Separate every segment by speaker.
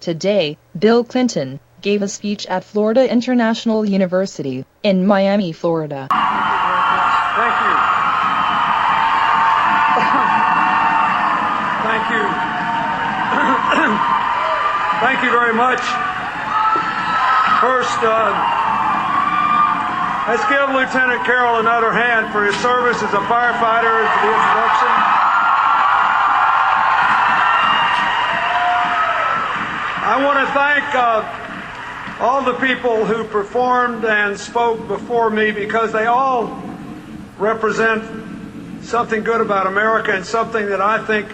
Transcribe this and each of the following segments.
Speaker 1: Today, Bill Clinton gave a speech at Florida International University in Miami, Florida.
Speaker 2: Thank you. Thank you. Thank you very much. First, let's give Lieutenant Carroll another hand for his service as a firefighter for the introduction. I want to thank all the people who performed and spoke before me, because they all represent something good about America and something that I think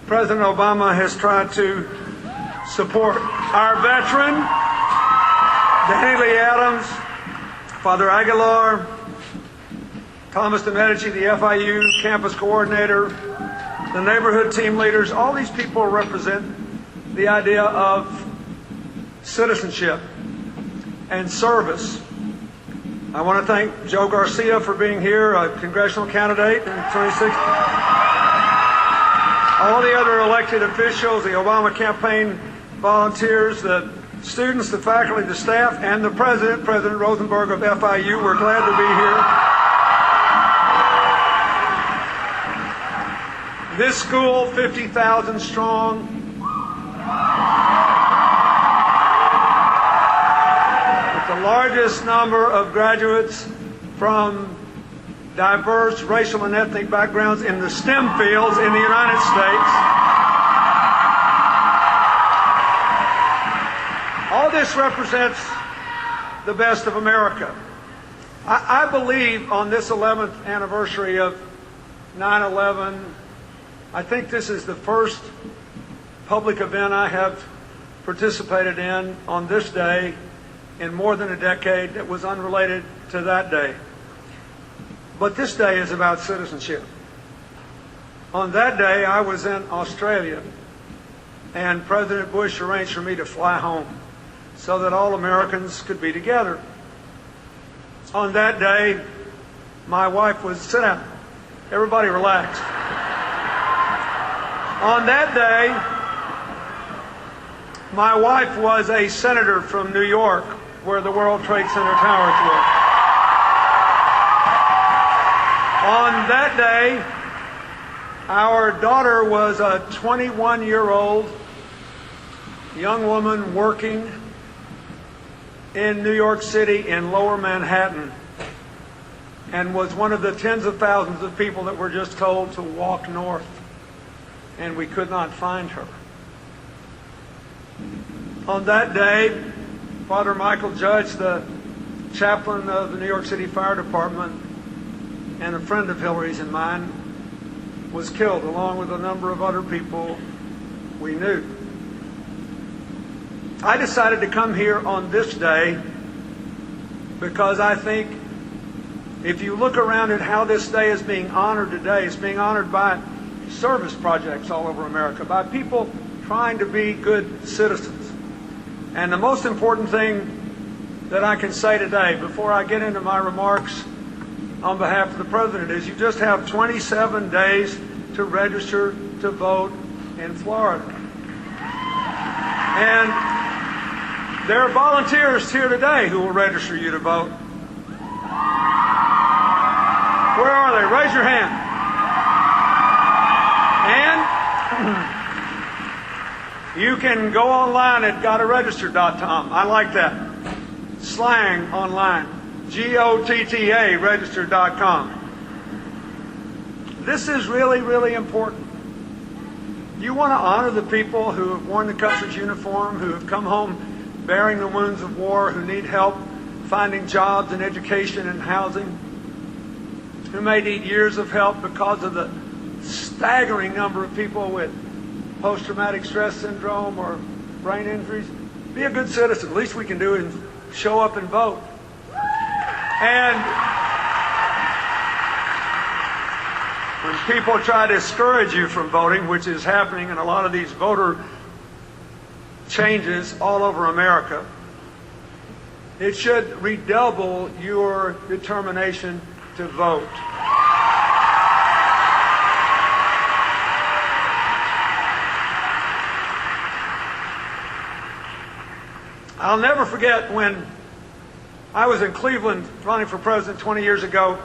Speaker 2: President Obama has tried to support. Our veteran, Danny Lee Adams, Father Aguilar, Thomas DeMedici, the FIU campus coordinator, the neighborhood team leaders, all these people represent the idea of citizenship and service. I want to thank Joe Garcia for being here, a congressional candidate in 2016. All the other elected officials, the Obama campaign volunteers, the students, the faculty, the staff, and the president, President Rosenberg of FIU. We're glad to be here. This school, 50,000 strong, with the largest number of graduates from diverse racial and ethnic backgrounds in the STEM fields in the United States. All this represents the best of America. I believe on this 11th anniversary of 9/11, I think this is the first public event I have participated in on this day in more than a decade that was unrelated to that day. But this day is about citizenship. On that day, I was in Australia, and President Bush arranged for me to fly home so that all Americans could be together. On that day, my wife was, sit down, everybody relax. On that day, my wife was a senator from New York, where the World Trade Center towers were. On that day, our daughter was a 21-year-old young woman working in New York City in Lower Manhattan, and was one of the tens of thousands of people that were just told to walk north, and we could not find her. On that day, Father Michael Judge, the chaplain of the New York City Fire Department and a friend of Hillary's and mine, was killed along with a number of other people we knew. I decided to come here on this day because I think if you look around at how this day is being honored today, it's being honored by service projects all over America, by people trying to be good citizens. And the most important thing that I can say today, before I get into my remarks on behalf of the President, is you just have 27 days to register to vote in Florida. And there are volunteers here today who will register you to vote. Where are they? Raise your hand. And you can go online at gottaregister.com. I like that. Slang online. GOTTA register.com. This is really, really important. You want to honor the people who have worn the Custer's uniform, who have come home bearing the wounds of war, who need help finding jobs and education and housing, who may need years of help because of the staggering number of people with post-traumatic stress syndrome or brain injuries. Be a good citizen. The least we can do is show up and vote. And when people try to discourage you from voting, which is happening in a lot of these voter changes all over America, it should redouble your determination to vote. I'll never forget when I was in Cleveland running for president 20 years ago,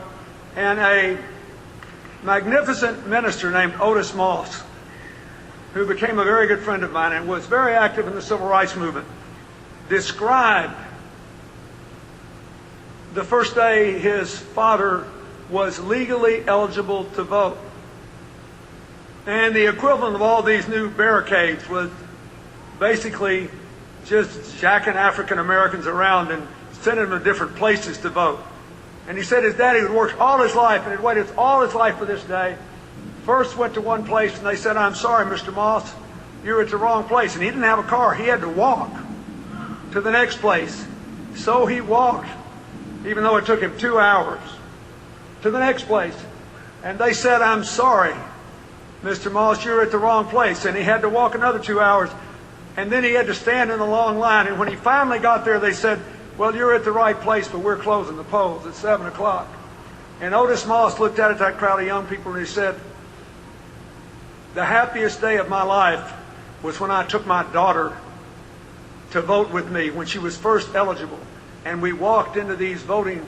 Speaker 2: and a magnificent minister named Otis Moss, who became a very good friend of mine and was very active in the civil rights movement, described the first day his father was legally eligible to vote. And the equivalent of all these new barricades was basically just jacking African Americans around and sending them to different places to vote. And he said his daddy had worked all his life and had waited all his life for this day. First went to one place and they said, "I'm sorry, Mr. Moss, you're at the wrong place." And he didn't have a car. He had to walk to the next place. So he walked, even though it took him 2 hours, to the next place. And they said, "I'm sorry, Mr. Moss, you're at the wrong place." And he had to walk another 2 hours. And then he had to stand in the long line. And when he finally got there, they said, "Well, you're at the right place, but we're closing the polls at 7 o'clock. And Otis Moss looked out at that crowd of young people and he said, "The happiest day of my life was when I took my daughter to vote with me when she was first eligible. And we walked into these voting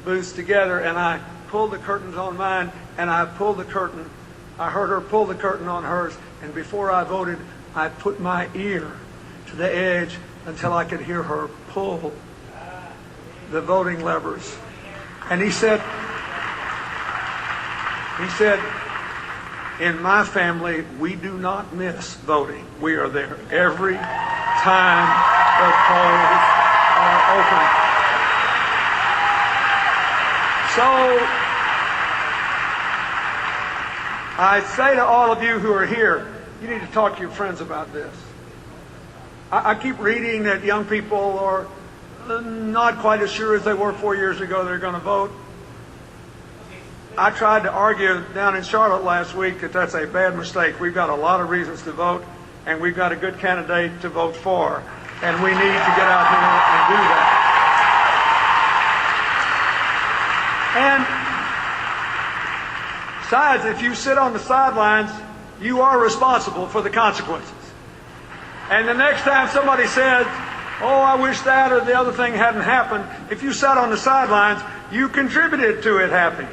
Speaker 2: booths together, and I pulled the curtains on mine, and I pulled the curtain. I heard her pull the curtain on hers, and before I voted, I put my ear to the edge until I could hear her pull the voting levers." And he said, "In my family, we do not miss voting. We are there every time the polls are open." So I say to all of you who are here, you need to talk to your friends about this. I keep reading that young people are not quite as sure as they were 4 years ago they're going to vote. I tried to argue down in Charlotte last week that that's a bad mistake. We've got a lot of reasons to vote, and we've got a good candidate to vote for, and we need to get out here and do that. And besides, if you sit on the sidelines, you are responsible for the consequences. And the next time somebody says, "Oh, I wish that or the other thing hadn't happened," if you sat on the sidelines, you contributed to it happening.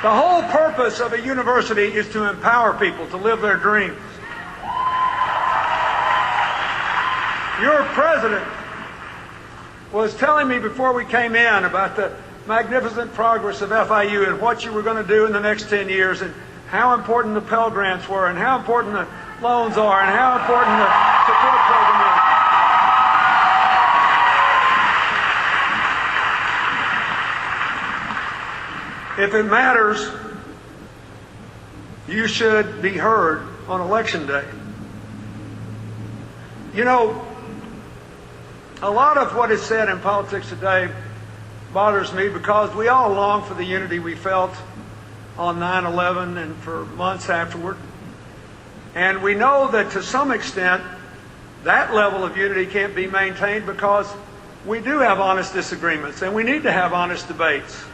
Speaker 2: The whole purpose of a university is to empower people to live their dreams. Your president was telling me before we came in about the magnificent progress of FIU and what you were going to do in the next 10 years and how important the Pell Grants were and how important the loans are and how important the support program is. If it matters, you should be heard on Election Day. You know, a lot of what is said in politics today bothers me because we all long for the unity we felt on 9/11 and for months afterward. And we know that to some extent that level of unity can't be maintained because we do have honest disagreements and we need to have honest debates.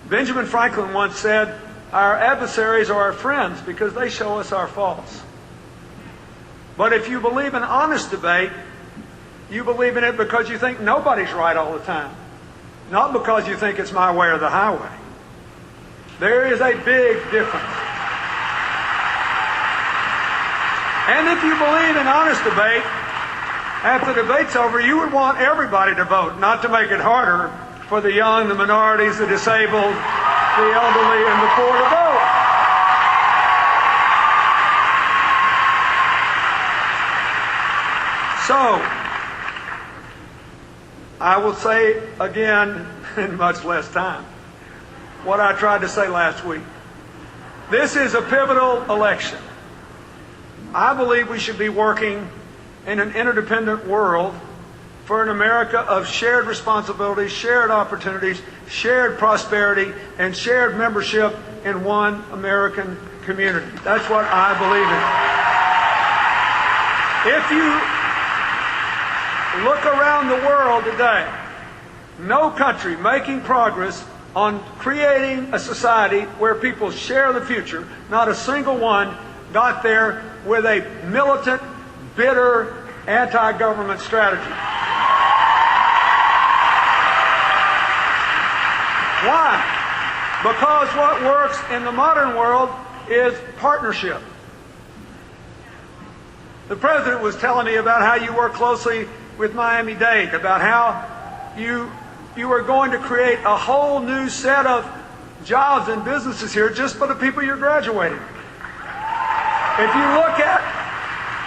Speaker 2: Benjamin Franklin once said, "Our adversaries are our friends because they show us our faults." But if you believe in honest debate, you believe in it because you think nobody's right all the time, not because you think it's my way or the highway. There is a big difference. And if you believe in honest debate, after the debate's over, you would want everybody to vote, not to make it harder for the young, the minorities, the disabled, the elderly, and the poor to vote. So, I will say again in much less time what I tried to say last week. This is a pivotal election. I believe we should be working in an interdependent world for an America of shared responsibilities, shared opportunities, shared prosperity, and shared membership in one American community. That's what I believe in. If you look around the world today, no country making progress on creating a society where people share the future, not a single one got there with a militant, bitter, anti-government strategy. Why? Because what works in the modern world is partnership. The president was telling me about how you work closely with Miami-Dade, about how you are going to create a whole new set of jobs and businesses here just for the people you're graduating. If you look at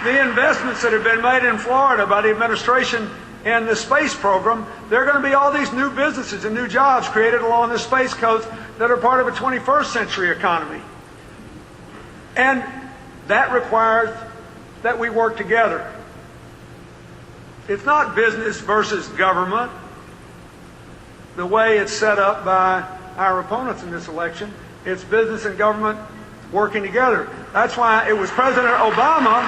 Speaker 2: the investments that have been made in Florida by the administration in the space program, there are going to be all these new businesses and new jobs created along the space coast that are part of a 21st century economy. And that requires that we work together. It's not business versus government, the way it's set up by our opponents in this election. It's business and government working together. That's why it was President Obama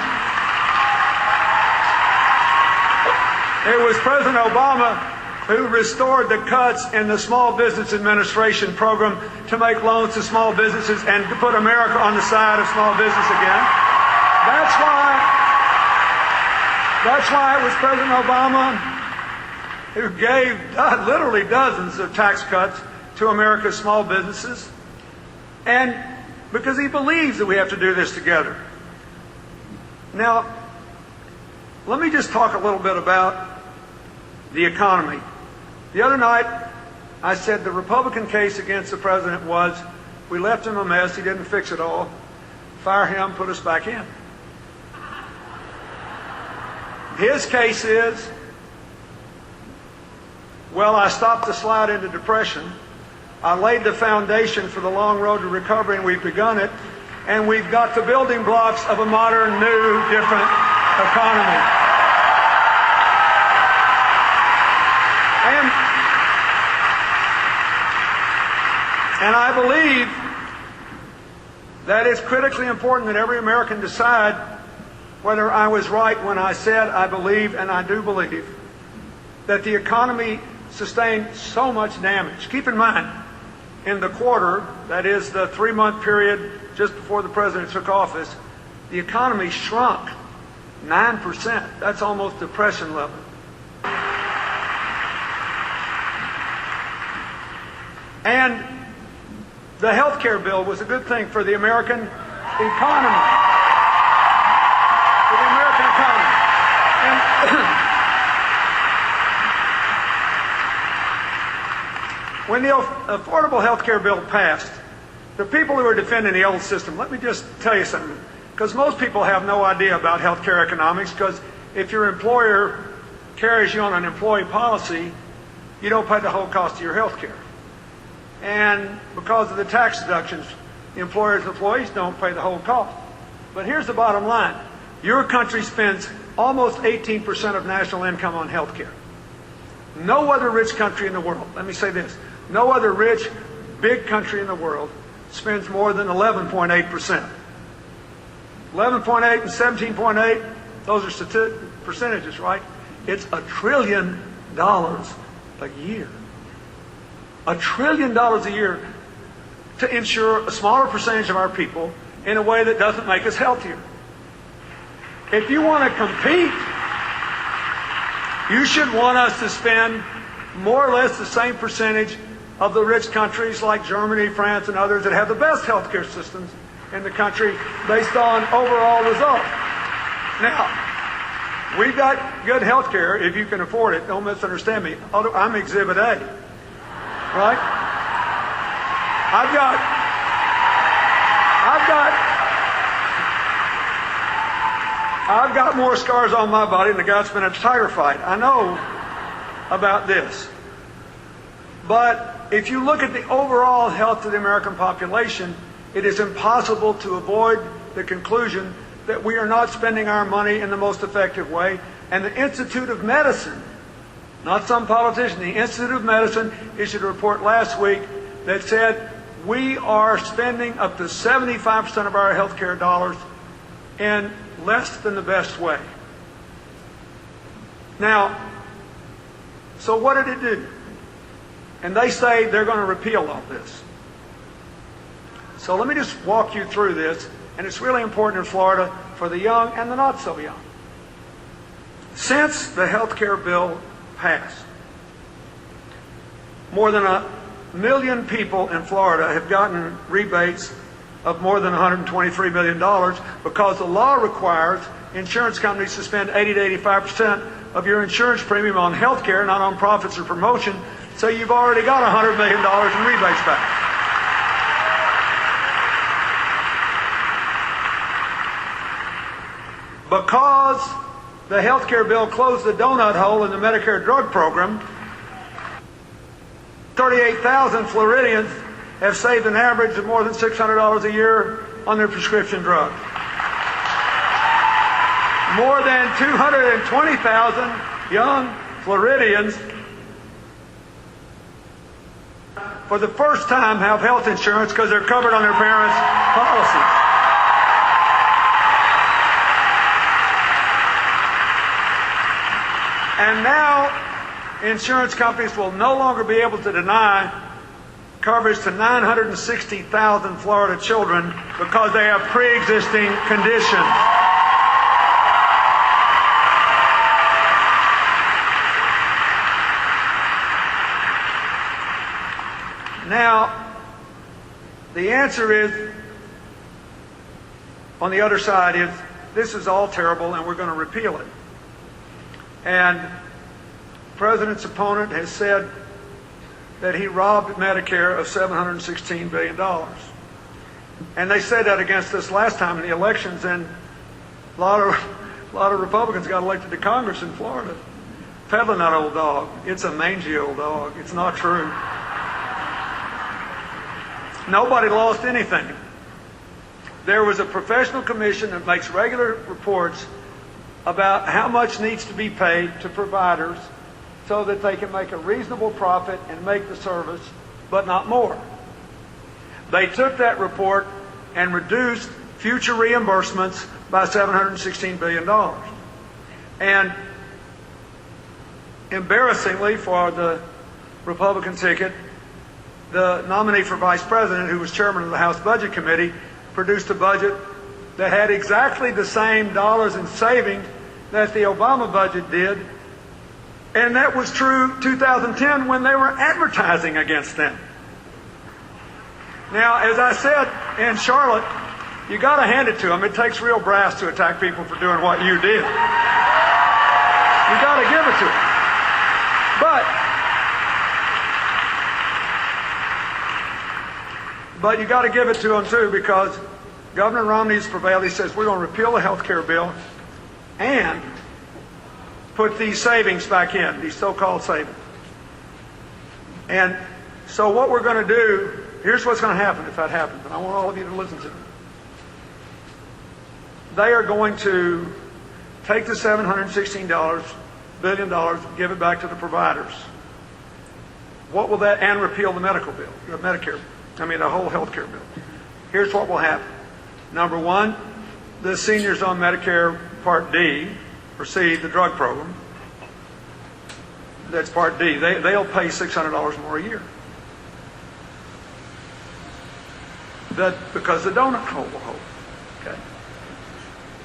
Speaker 2: who restored the cuts in the Small Business Administration program to make loans to small businesses and to put America on the side of small business again. That's why it was President Obama who gave literally dozens of tax cuts to America's small businesses, and because he believes that we have to do this together. Now, let me just talk a little bit about the economy. The other night, I said the Republican case against the president was, we left him a mess, he didn't fix it all, fire him, put us back in. His case is, well, I stopped the slide into depression. I laid the foundation for the long road to recovery, and we've begun it. And we've got the building blocks of a modern, new, different economy. And I believe that it's critically important that every American decide whether I was right when I said I believe, and I do believe, that the economy sustained so much damage. Keep in mind, in the quarter, that is the 3-month period just before the president took office, the economy shrunk 9%. That's almost depression level. And the health care bill was a good thing for the American economy. For the American economy. And when the Affordable Health Care Bill passed, the people who are defending the old system, let me just tell you something, because most people have no idea about health care economics, because if your employer carries you on an employee policy, you don't pay the whole cost of your health care. And because of the tax deductions, the employers and employees don't pay the whole cost. But here's the bottom line. Your country spends almost 18% of national income on health care. No other rich country in the world, let me say this, no other rich, big country in the world spends more than 11.8%. 11.8 and 17.8, those are percentages, right? It's $1 trillion a year. $1 trillion a year to insure a smaller percentage of our people in a way that doesn't make us healthier. If you want to compete, you should want us to spend more or less the same percentage of the rich countries like Germany, France, and others that have the best healthcare systems in the country based on overall results. Now, we've got good healthcare if you can afford it. Don't misunderstand me. I'm Exhibit A. Right? I've got more scars on my body than the guy that's been in a tiger fight. I know about this. But if you look at the overall health of the American population, it is impossible to avoid the conclusion that we are not spending our money in the most effective way. And the Institute of Medicine, not some politician, the Institute of Medicine issued a report last week that said we are spending up to 75% of our health care dollars in less than the best way. Now, so what did it do? And they say they're going to repeal all this. So let me just walk you through this and it's really important in Florida for the young and the not so young. Since the health care bill passed, more than 1 million people in Florida have gotten rebates of more than $123 million because the law requires insurance companies to spend 80 to 85% of your insurance premium on health care, not on profits or promotion, so you've already got $100 million in rebates back. Because the health care bill closed the donut hole in the Medicare drug program, 38,000 Floridians have saved an average of more than $600 a year on their prescription drugs. More than 220,000 young Floridians, for the first time, have health insurance because they're covered on their parents' policies. And now, insurance companies will no longer be able to deny coverage to 960,000 Florida children because they have pre-existing conditions. Now, the answer is, on the other side, is this is all terrible and we're going to repeal it. And the President's opponent has said that he robbed Medicare of $716 billion. And they said that against us last time in the elections, and a lot of Republicans got elected to Congress in Florida. Peddling that old dog. It's a mangy old dog. It's not true. Nobody lost anything. There was a professional commission that makes regular reports about how much needs to be paid to providers so that they can make a reasonable profit and make the service, but not more. They took that report and reduced future reimbursements by $716 billion. And embarrassingly for the Republican ticket, the nominee for vice president, who was chairman of the House Budget Committee, produced a budget that had exactly the same dollars in savings that the Obama budget did. And that was true 2010 when they were advertising against them. Now, as I said in Charlotte, you got to hand it to them. It takes real brass to attack people for doing what you did. You got to give it to them. But you got to give it to them too, because Governor Romney's prevailed. He says we're going to repeal the health care bill and put these savings back in, these so-called savings. And so what we're going to do, here's what's going to happen if that happens, and I want all of you to listen to me. They are going to take the $716 billion and give it back to the providers. What will that, and repeal the medical bill, the whole health care bill. Here's what will happen. Number one, the seniors on Medicare Part D, or C, the drug program, that's Part D, they'll pay $600 more a year. Because the donut hole will hold. Okay.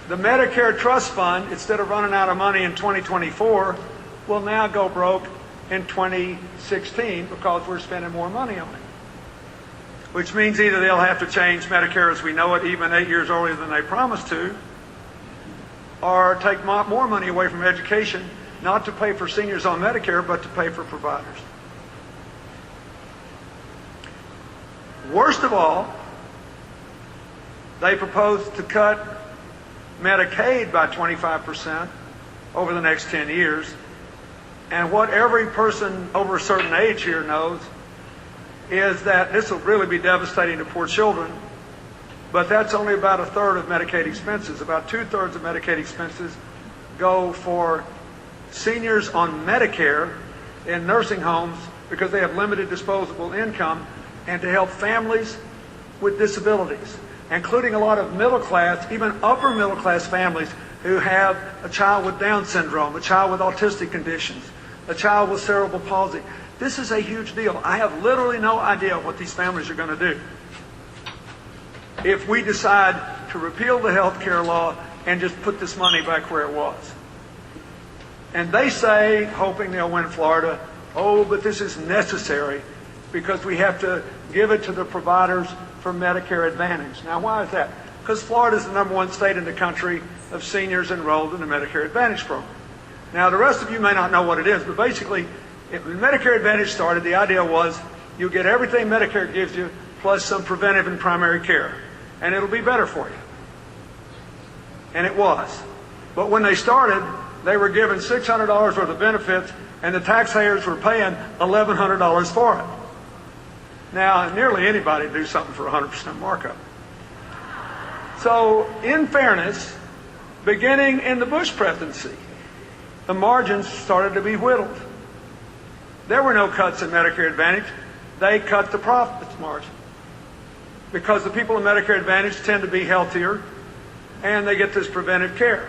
Speaker 2: The Medicare Trust Fund, instead of running out of money in 2024, will now go broke in 2016 because we're spending more money on it. Which means either they'll have to change Medicare as we know it even 8 years earlier than they promised to, or take more money away from education, not to pay for seniors on Medicare, but to pay for providers. Worst of all, they propose to cut Medicaid by 25% over the next 10 years. And what every person over a certain age here knows is that this will really be devastating to poor children, but that's only about a third of Medicaid expenses. About 2/3 of Medicaid expenses go for seniors on Medicare in nursing homes because they have limited disposable income, and to help families with disabilities, including a lot of middle class, even upper middle class families who have a child with Down syndrome, a child with autistic conditions, a child with cerebral palsy. This is a huge deal. I have literally no idea what these families are going to do if we decide to repeal the health care law and just put this money back where it was. And they say, hoping they'll win Florida, oh, but this is necessary because we have to give it to the providers for Medicare Advantage. Now, why is that? Because Florida is the #1 state in the country of seniors enrolled in the Medicare Advantage program. Now, the rest of you may not know what it is, but basically, when Medicare Advantage started, the idea was you get everything Medicare gives you plus some preventive and primary care, and it'll be better for you. And it was. But when they started, they were given $600 worth of benefits, and the taxpayers were paying $1,100 for it. Now, nearly anybody do something for 100% markup. So, in fairness, beginning in the Bush presidency, the margins started to be whittled. There were no cuts in Medicare Advantage. They cut the profits margin because the people in Medicare Advantage tend to be healthier and they get this preventive care.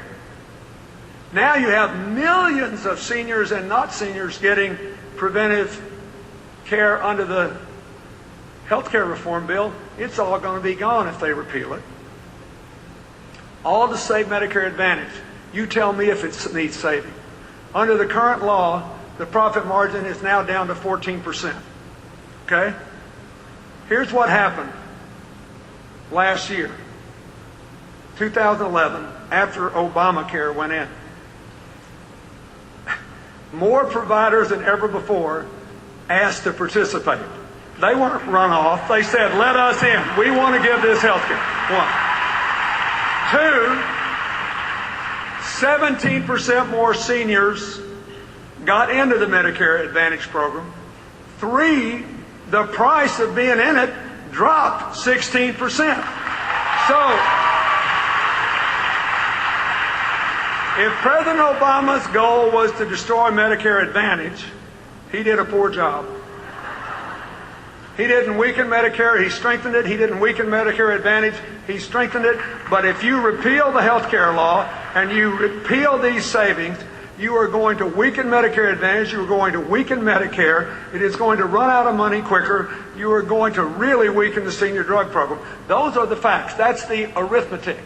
Speaker 2: Now you have millions of seniors and not seniors getting preventive care under the health care reform bill. It's all going to be gone if they repeal it. All to save Medicare Advantage. You tell me if it needs saving. Under the current law, the profit margin is now down to 14%. Okay? Here's what happened last year, 2011, after Obamacare went in. More providers than ever before asked to participate. They weren't run off. They said, let us in. We want to give this health care. 1. 2, 17% more seniors got into the Medicare Advantage program. 3, the price of being in it dropped 16%. So, if President Obama's goal was to destroy Medicare Advantage, he did a poor job. He didn't weaken Medicare, he strengthened it. He didn't weaken Medicare Advantage, he strengthened it. But if you repeal the health care law and you repeal these savings, you are going to weaken Medicare Advantage, you are going to weaken Medicare, it is going to run out of money quicker, you are going to really weaken the senior drug program. Those are the facts. That's the arithmetic.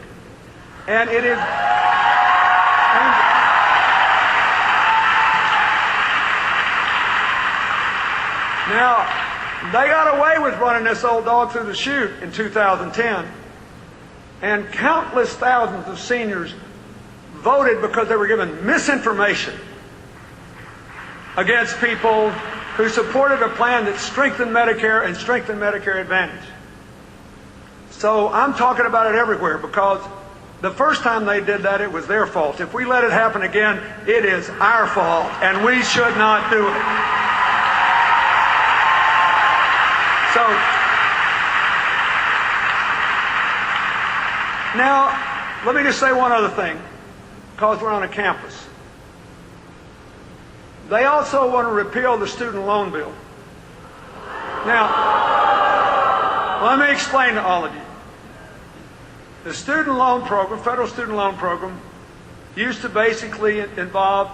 Speaker 2: And it is... Now, they got away with running this old dog through the chute in 2010, and countless thousands of seniors voted because they were given misinformation against people who supported a plan that strengthened Medicare and strengthened Medicare Advantage. So I'm talking about it everywhere because the first time they did that, it was their fault. If we let it happen again, it is our fault, and we should not do it. So, now, let me just say one other thing, because we're on a campus. They also want to repeal the student loan bill. Now, let me explain to all of you. The student loan program, federal student loan program, used to basically involve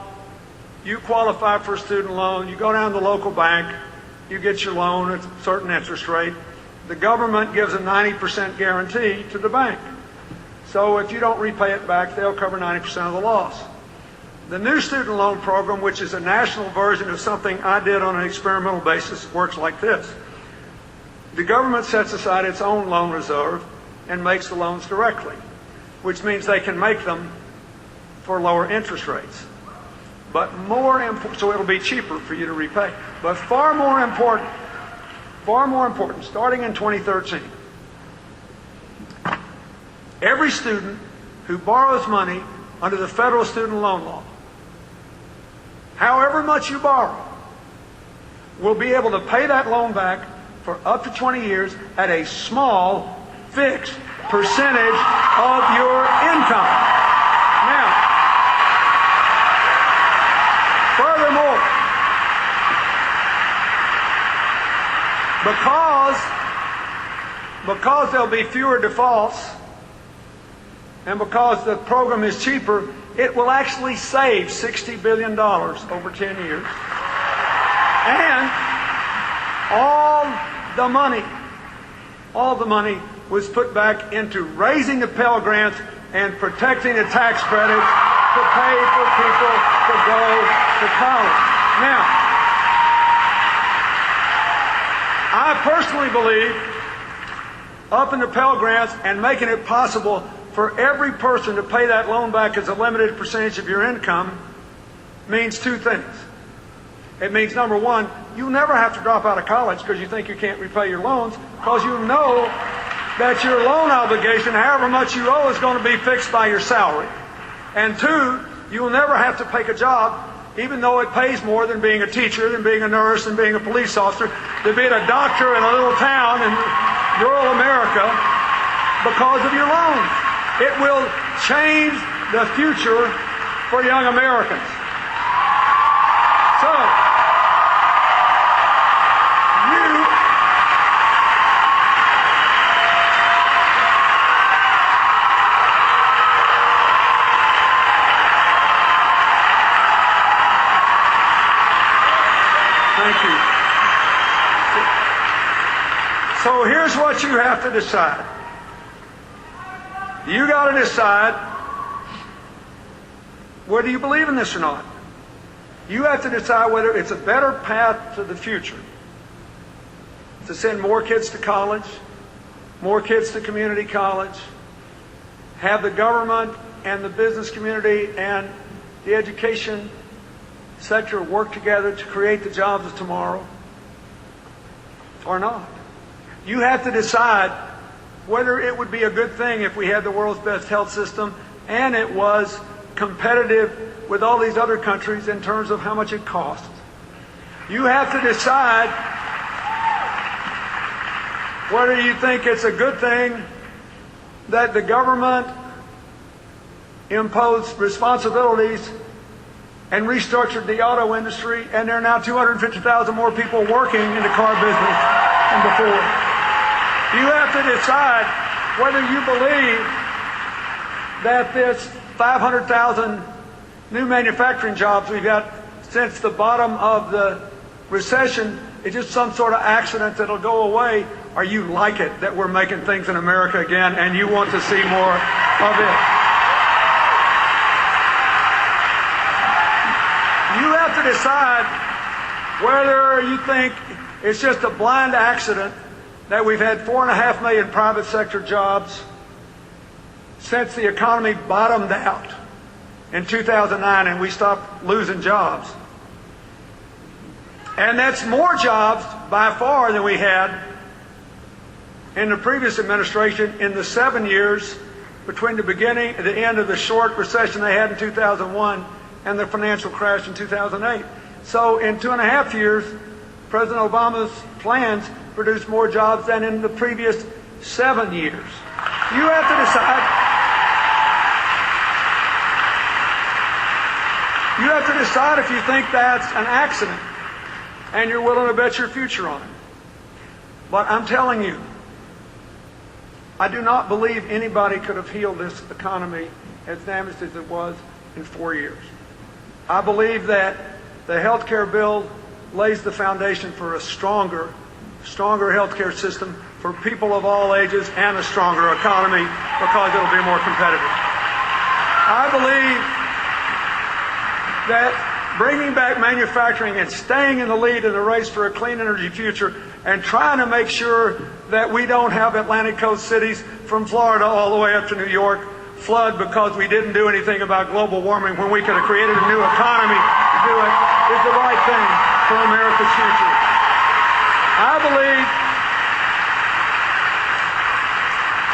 Speaker 2: you qualify for a student loan, you go down to the local bank, you get your loan at a certain interest rate. The government gives a 90% guarantee to the bank. So if you don't repay it back, they'll cover 90% of the loss. The new student loan program, which is a national version of something I did on an experimental basis, works like this. The government sets aside its own loan reserve and makes the loans directly, which means they can make them for lower interest rates. But so it'll be cheaper for you to repay. But far more important, starting in 2013, every student who borrows money under the federal student loan law, however much you borrow, will be able to pay that loan back for up to 20 years at a small, fixed percentage of your income. Now, furthermore, because there'll be fewer defaults and because the program is cheaper, it will actually save $60 billion over 10 years. And all the money was put back into raising the Pell Grants and protecting the tax credits to pay for people to go to college. Now, I personally believe upping the Pell Grants and making it possible for every person to pay that loan back as a limited percentage of your income means two things. It means, number one, you'll never have to drop out of college because you think you can't repay your loans, because you know that your loan obligation, however much you owe, is going to be fixed by your salary. And two, you will never have to take a job, even though it pays more than being a teacher, than being a nurse, than being a police officer, than being a doctor in a little town in rural America, because of your loans. It will change the future for young Americans. So, thank you. So here's what you have to decide. You got to decide whether you believe in this or not. You have to decide whether it's a better path to the future to send more kids to college, more kids to community college, have the government and the business community and the education sector work together to create the jobs of tomorrow, or not. You have to decide whether it would be a good thing if we had the world's best health system and it was competitive with all these other countries in terms of how much it costs. You have to decide whether you think it's a good thing that the government imposed responsibilities and restructured the auto industry, and there are now 250,000 more people working in the car business than before. You have to decide whether you believe that this 500,000 new manufacturing jobs we've got since the bottom of the recession is just some sort of accident that'll go away, or you like it that we're making things in America again and you want to see more of it. You have to decide whether you think it's just a blind accident that we've had 4.5 million private sector jobs since the economy bottomed out in 2009 and we stopped losing jobs. And that's more jobs by far than we had in the previous administration in the 7 years between the end of the short recession they had in 2001 and the financial crash in 2008. So in 2.5 years, President Obama's plans produced more jobs than in the previous 7 years. You have to decide. You have to decide if you think that's an accident and you're willing to bet your future on it. But I'm telling you, I do not believe anybody could have healed this economy as damaged as it was in 4 years. I believe that the health care bill lays the foundation for a stronger health care system for people of all ages and a stronger economy because it'll be more competitive. I believe that bringing back manufacturing and staying in the lead in the race for a clean energy future and trying to make sure that we don't have Atlantic coast cities from Florida all the way up to New York flood because we didn't do anything about global warming when we could have created a new economy to do it is the right thing for America's future.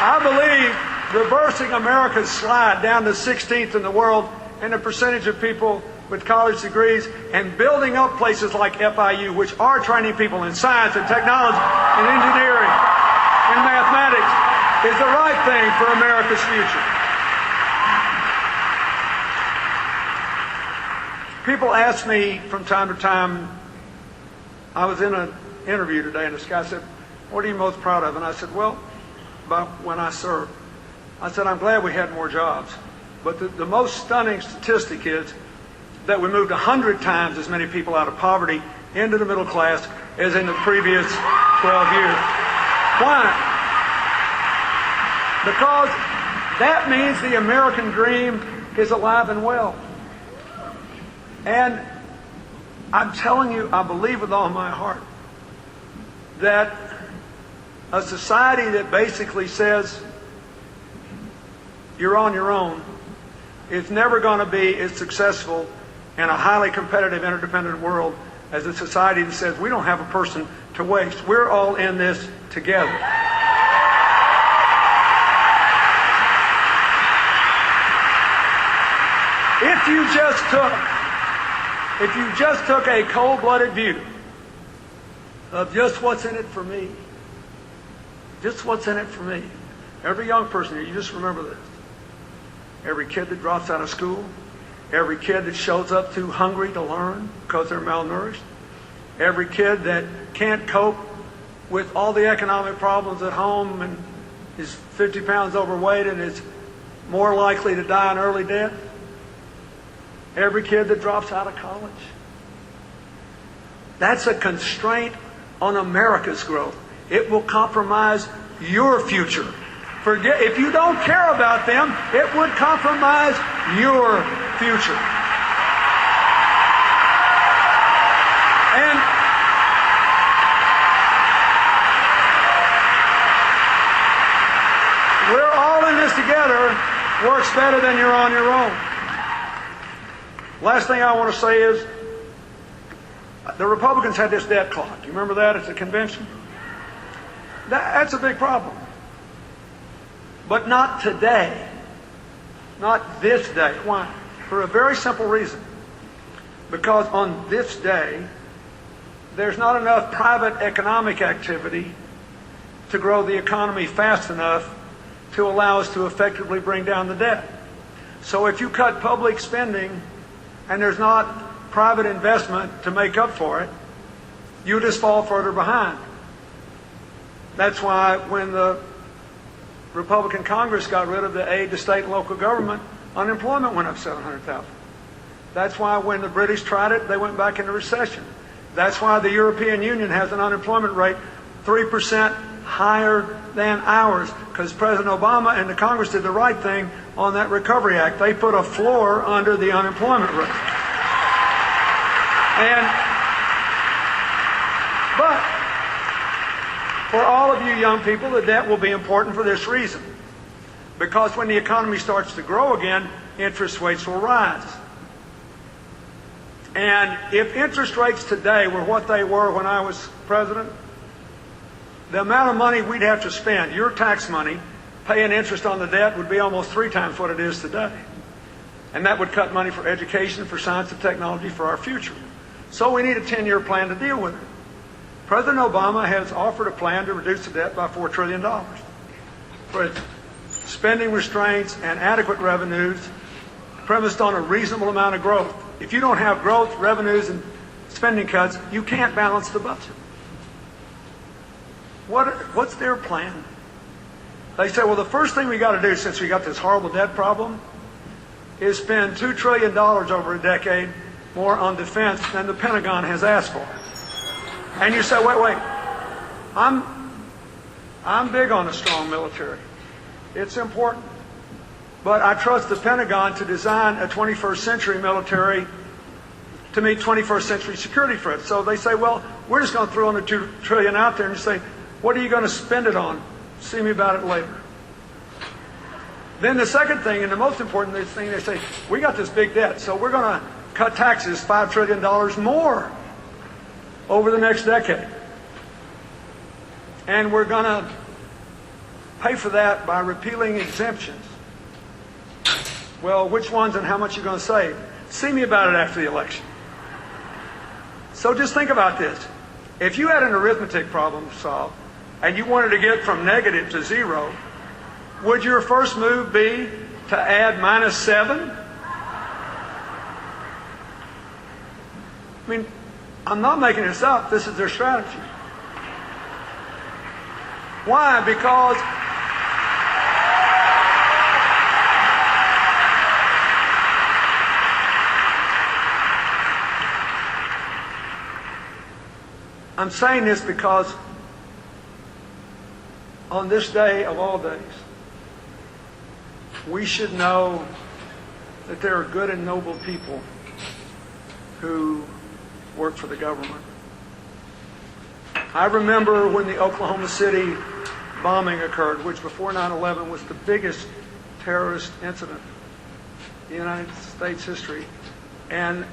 Speaker 2: I believe reversing America's slide down to 16th in the world in the percentage of people with college degrees and building up places like FIU, which are training people in science and technology and engineering and mathematics, is the right thing for America's future. People ask me from time to time, I was in an interview today and this guy said, "What are you most proud of?" And I said, "Well, about when I served." I said, "I'm glad we had more jobs. But the most stunning statistic is that we moved 100 times as many people out of poverty into the middle class as in the previous 12 years. Why? Because that means the American dream is alive and well. And I'm telling you, I believe with all my heart that a society that basically says you're on your own is never going to be as successful in a highly competitive, interdependent world as a society that says we don't have a person to waste. We're all in this together. If you just took a cold-blooded view of just what's in it for me, just what's in it for me, every young person here, you just remember this. Every kid that drops out of school, every kid that shows up too hungry to learn because they're malnourished, every kid that can't cope with all the economic problems at home and is 50 pounds overweight and is more likely to die an early death, every kid that drops out of college. That's a constraint on America's growth. It will compromise your future. Forget, if you don't care about them, it would compromise your future. And we're all in this together. Works better than you're on your own. Last thing I want to say is, the Republicans had this debt clock. You remember that at the convention? That's a big problem. But not today. Not this day. Why? For a very simple reason. Because on this day, there's not enough private economic activity to grow the economy fast enough to allow us to effectively bring down the debt. So if you cut public spending and there's not private investment to make up for it, you just fall further behind. That's why when the Republican Congress got rid of the aid to state and local government, unemployment went up 700,000. That's why when the British tried it, they went back into recession. That's why the European Union has an unemployment rate 3% higher than ours, because President Obama and the Congress did the right thing on that Recovery Act. They put a floor under the unemployment rate. But for all of you young people, the debt will be important for this reason. Because when the economy starts to grow again, interest rates will rise. And if interest rates today were what they were when I was president, the amount of money we'd have to spend, your tax money, paying interest on the debt would be almost 3 times what it is today. And that would cut money for education, for science and technology, for our future. So we need a 10-year plan to deal with it. President Obama has offered a plan to reduce the debt by $4 trillion. For spending restraints and adequate revenues premised on a reasonable amount of growth. If you don't have growth, revenues, and spending cuts, you can't balance the budget. What's their plan? They say, well, the first thing we got to do since we got this horrible debt problem is spend $2 trillion over a decade more on defense than the Pentagon has asked for. And you say, wait, I'm big on a strong military. It's important. But I trust the Pentagon to design a 21st century military to meet 21st century security threats. So they say, well, we're just going to throw in the $2 trillion out there and say, what are you going to spend it on? See me about it later. Then the second thing, and the most important thing, they say, we got this big debt, so we're going to cut taxes $5 trillion more over the next decade. And we're going to pay for that by repealing exemptions. Well, which ones and how much you're going to save? See me about it after the election. So just think about this. If you had an arithmetic problem to solve and you wanted to get from negative to 0, would your first move be to add -7? I mean, I'm not making this up. This is their strategy. Why? Because I'm saying this because on this day of all days, we should know that there are good and noble people who work for the government. I remember when the Oklahoma City bombing occurred, which before 9/11 was the biggest terrorist incident in United States history. And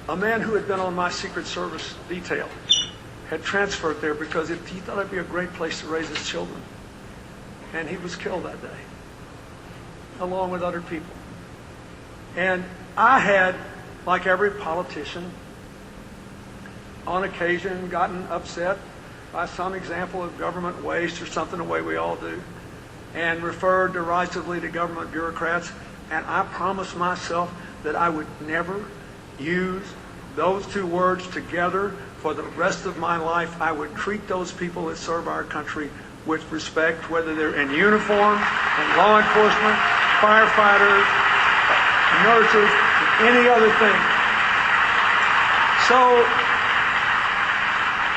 Speaker 2: a man who had been on my Secret Service detail had transferred there because he thought it'd be a great place to raise his children. And he was killed that day, along with other people. And I had, like every politician, on occasion gotten upset by some example of government waste or something, the way we all do, and referred derisively to government bureaucrats. And I promised myself that I would never use those two words together for the rest of my life. I would treat those people that serve our country with respect, whether they're in uniform, in law enforcement, firefighters, nurses, any other thing. So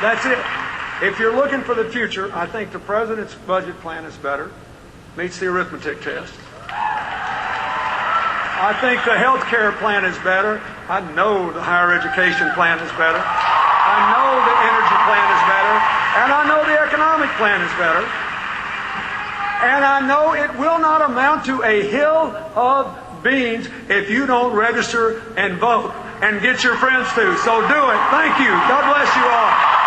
Speaker 2: that's it. If you're looking for the future, I think the president's budget plan is better, meets the arithmetic test. I think the health care plan is better. I know the higher education plan is better. I know the energy plan is better. And I know the economic plan is better. And I know it will not amount to a hill of beans if you don't register and vote and get your friends to. So do it. Thank you. God bless you all.